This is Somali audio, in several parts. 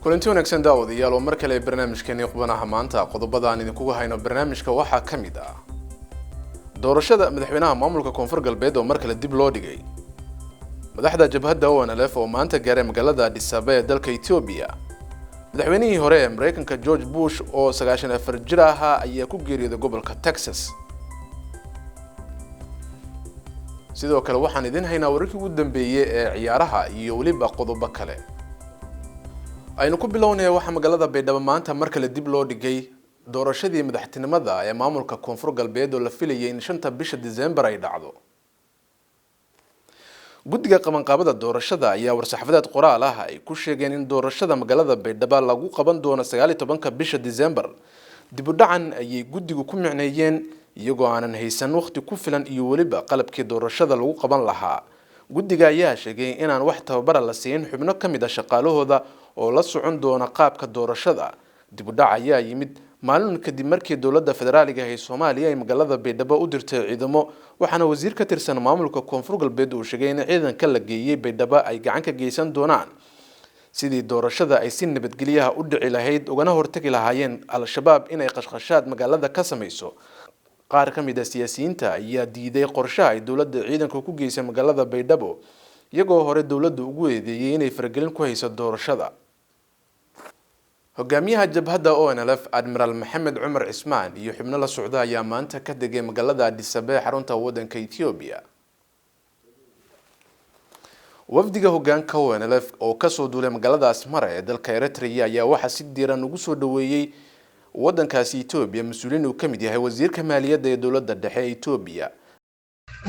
kulanti wanaagsan daawadayaal oo mar kale barnaamijkeena qubanaha maanta qodobada aan idinku hayno barnaamijka waxaa kamid ah doorashada madaxweynaha maamulka koonfur galbeed oo mar kale dib loo dhigay madaxda jabhadda ONLF oo maanta gaaray magaalada Addis Ababa ee dalka Ethiopia madaxweynihii hore ee Mareykanka George Bush oo 94 jir ahaa ayaa ku geeriyooday gobolka Texas sidoo kale waxaan idin haynaa wararkii ugu dambeeyay ee ciyaaraha iyo waliba qodobo kale aynu ku bilownay waxa magaalada Baydhabo maanta mar kale dib loo dhigay doorashadii madaxtinimada ee maamulka koonfur galbeed oo la filayay in 5 bisha December ay dhacdo guddiga qabanqaabada doorashada ayaa war-saxaafadeed qoraal ah ay ku sheegeen in doorashada magaalada Baydhabo lagu qaban doono 19 bisha December dib u dhacan ayay guddigu ku micneeyeen iyagoo aanan haysan waqti ku filan iyo waliba qalabkii doorashada lagu qaban lahaa guddiga ayaa sheegay inaan wax tababar la siin xubno kamid ah shaqaalahooda oo la socon doona qaabka doorashada dib u dhac ayaa yimid maalin kadib markii dowladda federaaliga ee Soomaaliya ay magaalada Baydhabo u dirtay ciidamo waxaana wasiir ka tirsan maamulka koonfur galbeed uu sheegay in ciidanka la geeyay Baydhabo ay gacan ka geysan doonaan sidii doorashada ay si nabadgelyo ah u dhici lahayd ugana hortagi lahaayeen al-shabaab inay qashqashaad magaalada ka samayso qaar ka mid ah siyaasiyiinta ayaa diiday qorshaha ay dowladda ciidanka ku geysay magaalada Baydhabo iyagoo hore dowladdu ugu eedeeyay inay faragelin ku hayso doorashada hogaamiyaha jabhadda ONLF Admiral Maxamed Cumar Cismaan iyo xubno la socda ayaa maanta ka degay magaalada Addis Ababa xarunta waddanka Ethiopia wafdiga hogaanka ONLF oo ka soo duulay magaalada Asmara ee dalka Eritrea ayaa waxa si diiran ugu soo dhaweeyay waddankaasi Ethiopia mas'uuliin uu kamid yahay wasiirka maaliyadda ee dowladda dhexe ee Ethiopia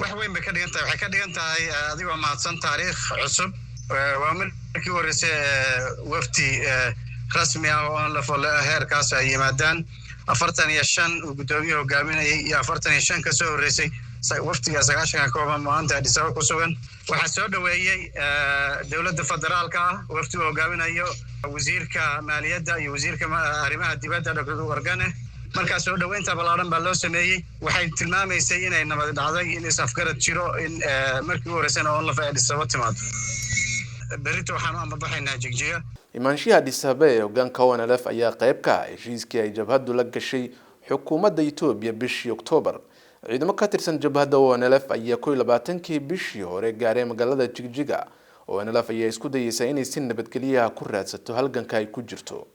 wax weyn bay ka dhigan tahay adigoo mahadsan taariikh cusub waa markii horeysay wafdi rasmi ah oo la folay heerkaas ay yimaadaan 45 uu gudoomiye hogaaminayay iyo 45 ka soo horeysay wafdiga 90 kooban maanta Addis Ababa ku sugan waxa soo dhaweeyay dowladda federaalka ah wafdi hogaaminayo wasiirka maaliyadda iyo wasiirka arrimaha dibadda Dr. Wargane markaas soo dhaweynta balaaran baa loo sameeyay waxay tilmaameysay inay nabad dhacday in isafgarad jiro in markii horeysay oo la Addis Ababa timaado berito waxaan u baxaynaa jigjiga imaanshiha Addis Ababa ee hogaanka ONLF ayaa qayb ka ah heshiiskii ay jabhaddu la gashay xukuumadda Ethiopia bishii October ciidamo ka tirsan jabhadda ONLF ayaa 22kii bishii hore gaaray magaalada Jigjiga ONLF ayaa isku dayeysay inay si nabadgelyo ku raadsato halganka ay ku jirto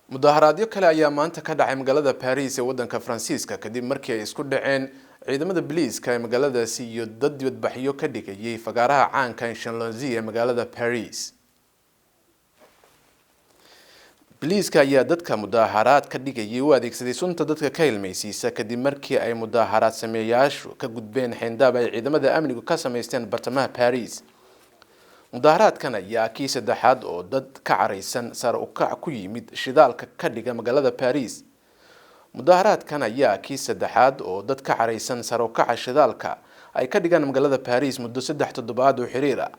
mudaharaadyo kale ayaa maanta ka dhacay magaalada Paris ee waddanka Faransiiska kadib markii ay isku dhaceen ciidamada booliiska ee magaaladaasi iyo dad dibadbaxyo ka dhigayay fagaaraha caanka Champs-Élysées ee magaalada Paris booliiska ayaa dadka mudaharaad ka dhigayay u adeegsaday sunta dadka ka ilmeysiisa kadib markii ay mudaharaad sameeyayaashu ka gudbeen xeyndaab ay ciidamada amnigu ka sameysteen bartamaha Paris mudaharaadkan ayaa kii saddexaad oo dad ka careysan sar u kac ku yimid shidaalka ka dhiga magaalada Paris mudaharaadkan ayaa kii saddexaad oo dad ka careysan sar u kaca shidaalka ay ka dhigaan magaalada Paris muddo 3 toddobaad oo xiriir ah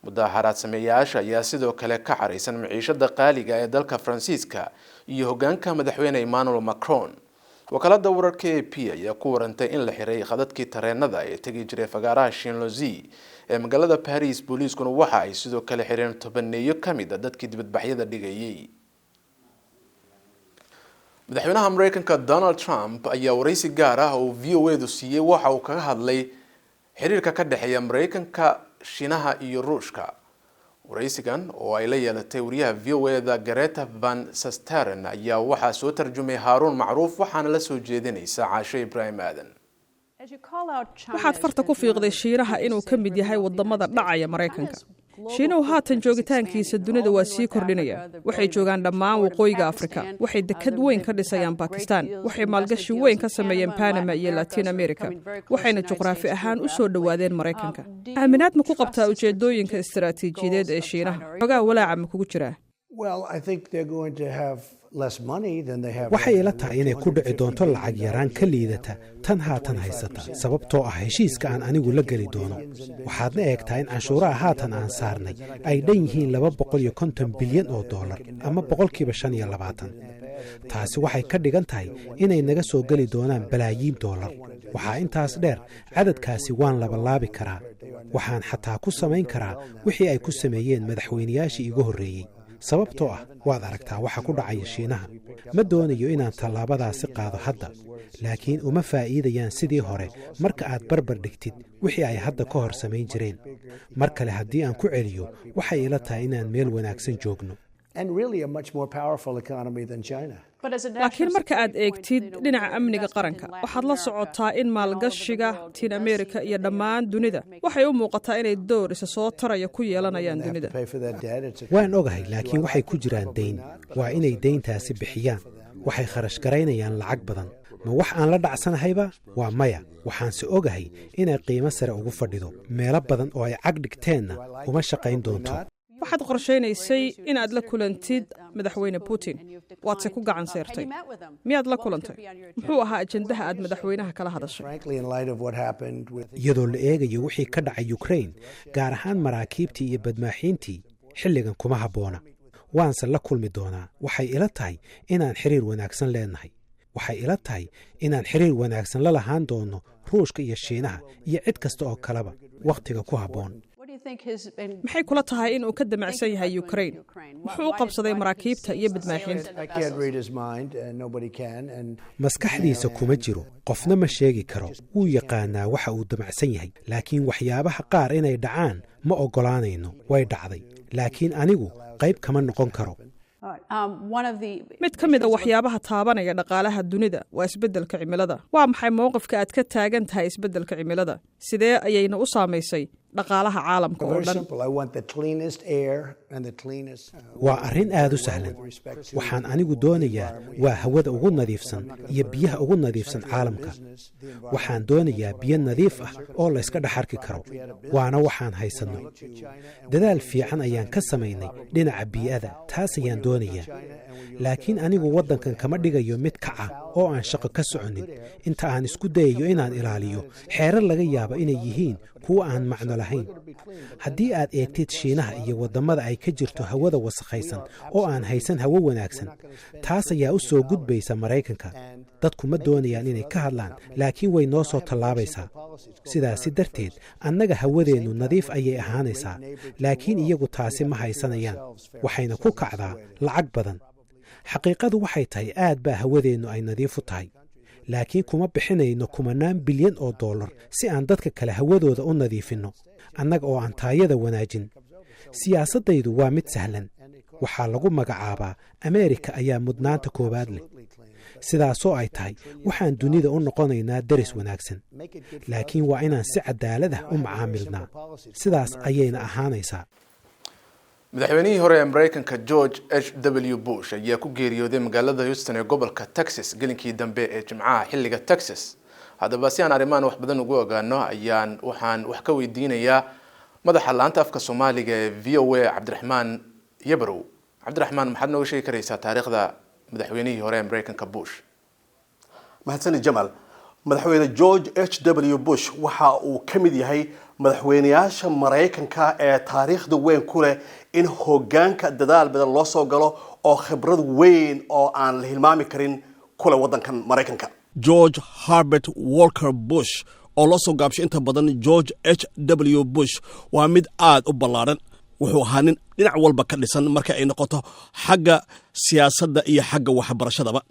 mudaharaad sameeyayaasha ayaa sidoo kale ka careysan maciishada qaaliga ee dalka Faransiiska iyo hogaanka madaxweyne Emmanuel Macron wakaalada wararka AP ayaa ku warantay in la xiray khadadkii tareenada ee tagi jiray fagaaraha Champs-Élysées ee magaalada Paris booliiskuna waxa ay sidoo kale xireen tobaneeyo kamid ah dadkii dibadbaxyada dhigayay madaxweynaha Mareykanka Donald Trump ayaa wareysi gaar ah oo VOA-du siiyay waxa uu kaga hadlay xiriirka ka dhaxeeya Mareykanka Shiinaha iyo Ruushka wareysigan oo ay la yeelatay wariyaha VOA-da Greta Van Susteren ayaa waxa soo tarjumay Haroon Macruuf waxaana la soo jeedinaysa Caasho Ibrahim Aadan waxaad farta ku fiiqday Shiinaha inuu ka mid yahay wadamada dhacaya Mareykanka Shiinuhu haatan joogitaankiisa dunida waa sii kordhinaya waxay joogaan dhammaan waqooyiga Afrika waxay dekad weyn ka dhisayaan Pakistan waxay maalgashi weyn ka sameeyeen Panama iyo Latin America waxayna juqraafi ahaan u soo dhawaadeen Mareykanka aaminaad ma ku qabtaa ujeedooyinka istiraatiijiyadeed ee Shiinaha xogaa walaaca ma kugu jiraa waxay ila tahay inay ku dhici doonto lacag yaraan ka liidata tan haatan haysata sababtoo ah heshiiska aan anigu la geli doono waxaadna eegtaa in canshuuraha haatan aan saarnay ay dhan yihiin $250 bilyan ama 25%. taasi waxay ka dhigan tahay inay naga soo geli doonaan balaayiin dollar. waxaa intaas dheer cadadkaasi waan labalaabi karaa. waxaan xataa ku samayn karaa wixii ay ku sameeyeen madaxweynayaashii igu horreeyey. sababtoo ah waad aragtaa waxa ku dhacaya Shiinaha. ma doonayo inaan tallaabadaasi qaado hadda, laakiin uma faa'iidayaan sidii hore marka aad barbar dhigtid wixii ay hadda ka hor samayn jireen. mar kale haddii aan ku celiyo, waxay ila tahay inaan meel wanaagsan joogno. laakiin marka aad eegtid dhinaca amniga qaranka, waxaad la socotaa in maalgashiga Latin America iyo dhammaan dunida waxay u muuqataa inay door isa soo taraya ku yeelanayaan dunida. waan ogahay, laakiin waxay ku jiraan dayn. waa inay dayntaasi bixiyaan. waxay kharash garaynayaan lacag badan. ma wax aan la dhacsanahayba? waa maya. waxaanse ogahay inay qiimo sare ugu fadhido. meelo badan oo ay cag dhigteenna uma shaqayn doonto. waxaad qorshaynaysay inaad la kulantid madaxweyne Putin. waadse ku gacan seertay. miyaad la kulantay? muxuu ahaa ajendaha aad madaxweynaha kala hadashay? iyadoo la eegayo wixii ka dhacay Ukraine, gaar ahaan maraakiibtii iyo badmaaxiintii, xilligan kuma habboona. waanse la kulmi doonaa. waxay ila tahay inaan xiriir wanaagsan leenahay. waxay ila tahay inaan xiriir wanaagsan la lahaan doono Ruushka iyo Shiinaha iyo cid kasta oo kaleba wakhtiga ku habboon. maxay kula tahay inuu ka damacsan yahay Ukraine? muxuu u qabsaday maraakiibta iyo badmaaxiinta? maskaxdiisa kuma jiro. qofna ma sheegi karo. wuu yaqaanaa waxa uu damacsan yahay. laakiin waxyaabaha qaar inay dhacaan ma oggolaanayno. way dhacday. laakiin anigu qayb kama noqon karo. mid ka mid a waxyaabaha taabanaya dhaqaalaha dunida waa isbeddelka cimilada. waa maxay mowqifka aad ka taagan tahay isbeddelka cimilada? sidee ayayna u saamaysay dhaqaalaha caalamka oo dhan? waa arrin aad u sahlan. waxaan anigu doonayaa waa hawada ugu nadiifsan iyo biyaha ugu nadiifsan caalamka. waxaan doonayaa biyo nadiif ah oo layska dhex arki karo. waana waxaan haysanno. dadaal fiican ayaan ka samaynay dhinaca bii'ada. taas ayaan doonayaa. laakiin anigu waddankan kama dhigayo mid kaca oo aan shaqo ka soconin inta aan isku dayayo inaan ilaaliyo xeerar laga yaabo inay yihiin kuwa aan macno lahayn. haddii aad eegtid Shiinaha iyo waddamada ay ka jirto hawada wasakhaysan oo aan haysan hawo wanaagsan, taas ayaa u soo gudbaysa Maraykanka. dadku ma doonayaan inay ka hadlaan, laakiin way noo soo tallaabaysaa. sidaasi darteed annaga hawadeennu nadiif ayay ahaanaysaa, laakiin iyagu taasi ma haysanayaan. waxayna ku kacdaa lacag badan. xaqiiqadu waxay tahay aad baa hawadeennu ay nadiif u tahay, laakiin kuma bixinayno kumanaan bilyan oo dollar si aan dadka kale hawadooda u nadiifinno, annaga oo aan taayada wanaajin. siyaasaddaydu waa mid sahlan. waxaa lagu magacaabaa Ameerika ayaa mudnaanta koowaad leh. sidaasoo ay tahay, waxaan dunida u noqonaynaa daris wanaagsan, laakiin waa inaan si cadaalad ah u macaamilnaa. sidaas ayayna ahaanaysaa. madaxweynihii hore ee Mareykanka George H.W. Bush ayaa ku geeriyooday magaalada Houston ee gobolka Texas gelinkii dambe ee Jimcaha xilliga Texas. haddaba si aan arrimahan wax badan ugu ogaano waxaan wax ka weydiinayaa madaxa laanta afka Soomaaliga ee VOA Cabdiraxmaan Yabarow. Cabdiraxmaan, maxaad nooga sheegi karaysaa taariikhda madaxweynihii hore ee Mareykanka Bush? mahadsan Jamal. madaxweyne George H.W. Bush waxa uu ka mid yahay madaxweynayaasha Mareykanka ee taariikhda weyn ku leh in hoggaanka dadaal badan loo soo galo oo khibrad weyn oo aan la hilmaami karin kule waddankan Mareykanka. George Herbert Walker Bush oo loo soo gaabshay inta badan George H.W. Bush waa mid aad u ballaaran. wuxuu ahaa nin dhinac walba ka dhisan marka ay noqoto xagga siyaasadda iyo xagga waxbarashadaba.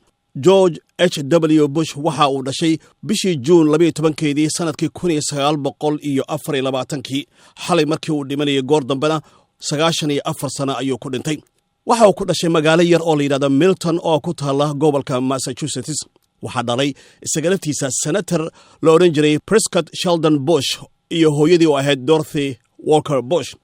George H.W. Bush waxa uu dhashay bishii Juun 12keedii sanadkii 1924. xalay markii uu dhimanayay goor dambena 94 sano ayuu ku dhintay. waxa uu ku dhashay magaalo yar oo la yidhaahdo Milton oo ku taala gobolka Massachusetts. waxaa dhalay isaga laftiisa senator la odhan jiray Prescott Sheldon Bush iyo hooyadii oo ahayd Dorothy Walker Bush.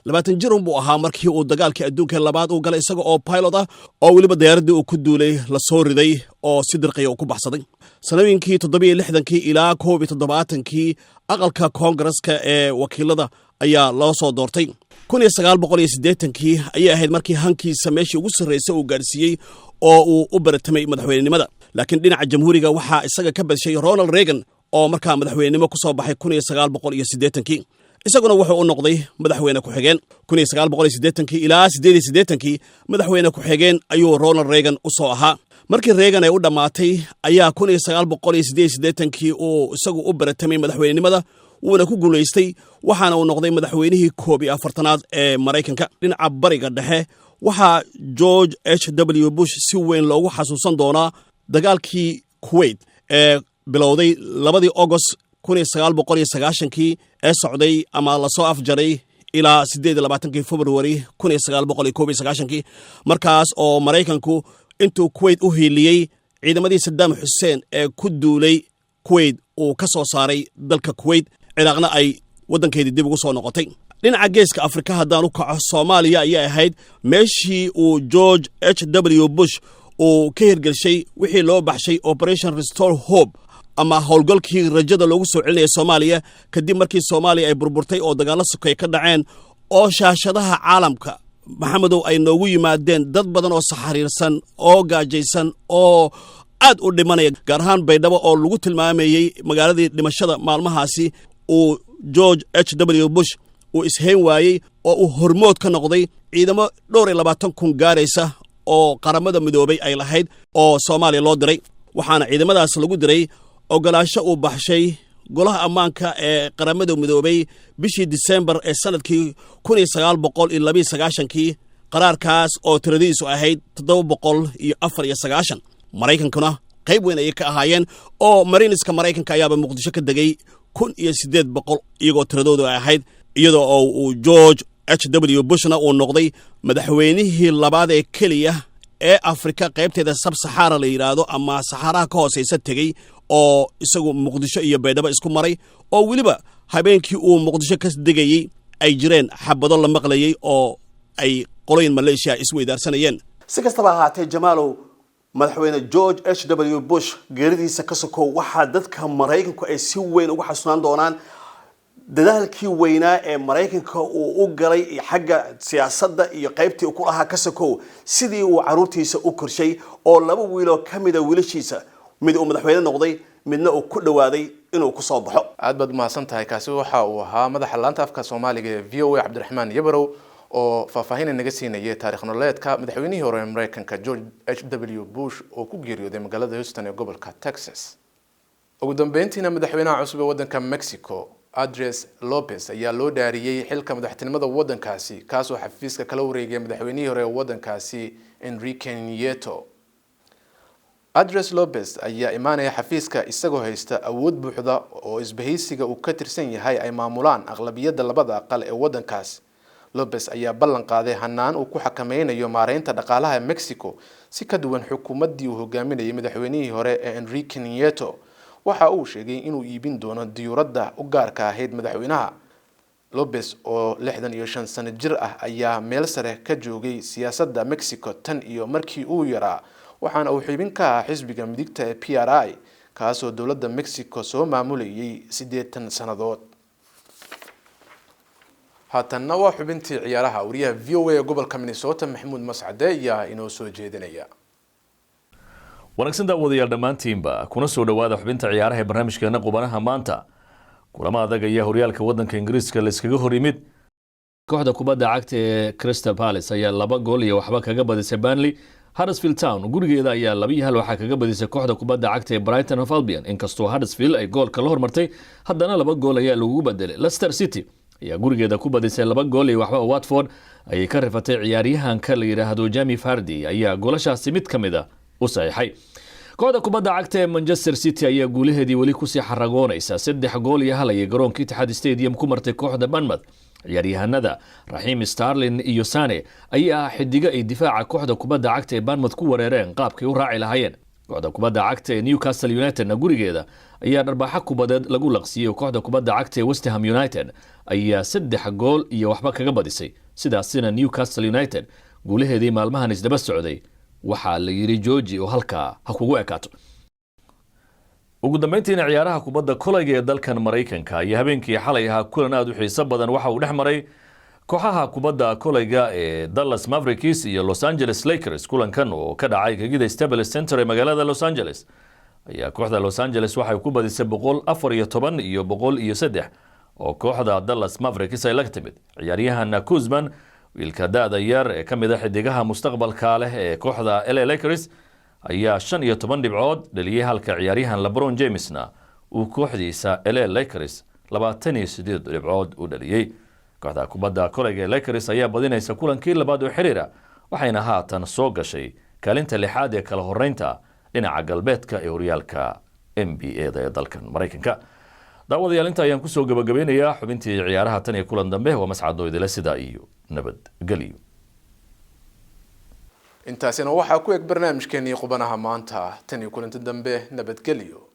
20 jir buu ahaa markii uu dagaalkii adduunka labaad uu galay isaga oo pilot ah oo weliba diyaaradii uu ku duulay la soo riday oo si dirqiya uu ku baxsaday. sanooyinkii 67 ilaa 71 aqalka Koongareeska ee wakiilada ayaa loo soo doortay. 1980 ayay ahayd markii hankiisa meeshii ugu sarreysay uu gaarsiiyey oo uu u baratamay madaxweynenimada. laakiin dhinaca jamhuuriga waxaa isaga ka badshay Ronald Reagan oo markaa madaxweynenimo ku soo baxay 1980. isaguna wuxuu u noqday madaxweyne ku-xigeen. 1980 ilaa 1988 madaxweyne ku-xigeen ayuu Ronald Reagan u soo ahaa. markii reegan ay u dhammaatay ayaa 1988kii uu isagu u baratamay madaxweynenimada wuuna ku guulaystay waxaana uu noqday madaxweynihii 14aad ee Maraykanka. dhinaca bariga dhexe waxaa George H.W. Bush si weyn loogu xasuusan doonaa dagaalkii Kuwait ee bilowday 2 August 1990kii ee socday ama la soo afjaray ilaa 28 February 1991kii markaas oo Maraykanku intuu Kuwait u hiiliyey ciidamadii Saddam Hussein ee ku duulay Kuwait uu ka soo saaray dalka Kuwait Ciraaqna ay wadankeedii dib ugu soo noqotay. dhinaca geeska Afrika haddaan u kaco Soomaaliya ayaa ahayd meeshii uu George H.W. Bush uu ka hirgelshay wixii loo baxshay Operation Restore Hope ama howlgalkii rajada loogu soo celinayay Soomaaliya kadib markii Soomaaliya ay burburtay oo dagaalo sokay ka dhaceen oo shaashadaha caalamka maxamedow ay noogu yimaadeen dad badan oo saxariirsan oo gaajaysan oo aad u dhimanaya gaar ahaan Baydhabo oo lagu tilmaamayay magaaladii dhimashada maalmahaasi uu George H.W. Bush uu ishayn waayey oo uu hormood ka noqday ciidamo 22,000 gaaraysa oo qaramada midoobay ay lahayd oo Soomaaliya loo diray waxaana ciidamadaas lagu diray ogolaansho uu baxshay golaha ammaanka ee qaramada midoobay bishii December ee sanadkii 1992kii qaraarkaas oo tiradiisu ahayd 794 Maraykankuna qayb weyn ay ka ahaayeen oo Marineska Maraykanka ayaaba Muqdisho ka degay 1800 iyagoo tiradoodu ahayd iyadoo uu George H.W. Bushna uu noqday madaxweynihii labaad ee kaliya ee Afrika qaybteeda Sub-Sahara la yiraahdo ama Sahara ka hooseysa tagay oo isagu Muqdisho iyo Baydhabo isku maray oo waliba habeenkii uu Muqdisho ka degayay ay jireen xabado la maqlayay oo ay qoloyin Malaysia isweydaarsanayeen. si kastaba ahaatee Jamaalow madaxweyne George H.W. Bush geeridiisa ka sokow waxaa dadka Maraykanku ay si weyn ugu xasuusan doonaan dadaalkii weynaa ee Maraykanka uu u galay xagga siyaasadda iyo qaybtii uu ku lahaa ka sokow sidii uu caruurtiisa u korshay oo 2 wiil kamid ah wiilashiisa mid uu madaxweyne noqday midna uu ku dhawaaday inuu ku soo baxo. aad baad mahadsan tahay kaasi waxa uu ahaa madaxa laanta afka Soomaaliga ee VOA Cabdiraxmaan Yabarow oo faahfaahin naga siinayay taariikh nololeedka madaxweynihii hore ee Maraykanka George H.W. Bush oo ku geeriyooday magaalada Houston ee gobolka Texas. ugu dambeyntiina madaxweynaha cusub ee wadanka Mexico Andres Lopez ayaa loo dhaariyay xilka madaxtinimada wadankaasi kaasoo xafiiska kala wareegay madaxweynihii hore ee wadankaasi Enrique Nieto. Andres Lopez ayaa imaanaya xafiiska isagoo haysta awood buuxda oo isbahaysiga uu ka tirsan yahay ay maamulaan aqlabiyadda labada aqal ee wadankaas. Lopez ayaa ballan qaaday hanaan uu ku xakameynayo maareynta dhaqaalaha Mexico si ka duwan xukuumaddii uu hogaaminayay madaxweynihii hore ee Enrique Nieto. waxa uu sheegay inuu iibin doono diyuuradda u gaarka ahayd madaxweynaha. Lopez oo 65 sano jir ah ayaa meel sare ka joogay siyaasadda Mexico tan iyo markii uu yaraa waxaana uu xubin ka ahaa xisbiga midigta ee PRI kaasoo dowladda Mexico soo maamulayay 80 sanadood. haatanna waa xubintii ciyaaraha wariyaha VOA ee gobolka Minnesota Maxamuud Mascade ayaa inoo soo jeedinaya. wanaagsan daawadayaal dhammaantiinba kuna soo dhawaada xubinta ciyaaraha ee barnaamijkeena qubanaha maanta. kulamo adag ayaa horyaalka wadanka Ingiriiska la iskaga hor yimid. kooxda kubadda cagta ee Crystal Palace ayaa 2 gool iyo waxba kaga badisay Burnley. Huddersfield Town gurigeeda ayaa 2-1 waxa kaga badisay kooxda kubadda cagta ee Brighton of Albion inkastoo Huddersfield ay goolka la hormartay haddana 2 gool ayaa lagu bedelay. Leicester City ayaa gurigeeda ku badisay 2 gool iyo waxba. Watford ayay ka rifatay ciyaaryahanka la yiraahdo Jamie Vardy ayaa goolashaasi mid kamid ah u saxiixay. kooxda kubadda cagta ee Manchester City ayaa guulaheedii wali ku sii xaragoonaysa 3 gool iyo 1 ay garoonka Etihad Stadium ku martay kooxda Bournemouth. ciyaaryahanada Raheem Sterling iyo Sane ayaa xidiga ay difaaca kooxda kubadda cagta ee Bournemouth ku wareereen qaabkii u raaci lahaayeen. kooxda kubadda cagta ee Newcastle United na gurigeeda ayaa dharbaxa kubadeed lagu laqsiyay. kooxda kubadda cagta ee West Ham United ayaa 3 gool iyo waxba kaga badisay. sidaasina Newcastle United guulaheedii maalmahan isdaba socday waxaa la yiri George oo halka ha kugu ekaato. ugu dambeyntiina ciyaaraha kubadda kolayga ee dalkan Maraykanka ayaa habeenkii xalay ahaa kulan aad u xiiso badan waxa uu dhex maray kooxaha kubadda kolayga ee Dallas Mavericks iyo Los Angeles Lakers. kulankan oo ka dhacay gegida Staples Center ee magaalada Los Angeles ayaa kooxda Los Angeles waxay ku badisay 114 iyo 103 oo kooxda Dallas Mavericks ay la timid. ciyaaryahan Kuzman wiilka da'da yar ee kamid ah xidigaha mustaqbalka leh ee kooxda LA Lakers ayaa 15 dhibcood dhaliyay halka ciyaaryahan LeBron Jamesna uu kooxdiisa LA Lakers 28 dhibcood u dhaliyay. kooxda kubadda kolayga Lakers ayaa badinaysa kulankii labaad oo xiriira waxayna haatan soo gashay kaalinta lixaad ee kala horeynta dhinaca galbeedka ee horyaalka NBA ee dalkan Mareykanka. daawadayaal inta ayaan kusoo gabagabeynayaa xubintii ciyaaraha tan iyo kulan dambe waa mascado idila sida iyo nabadgelyo. intaasina waxaa ku eg barnaamijkeennii qubanaha maanta tan iyo kulanti dambe nabadgelyo.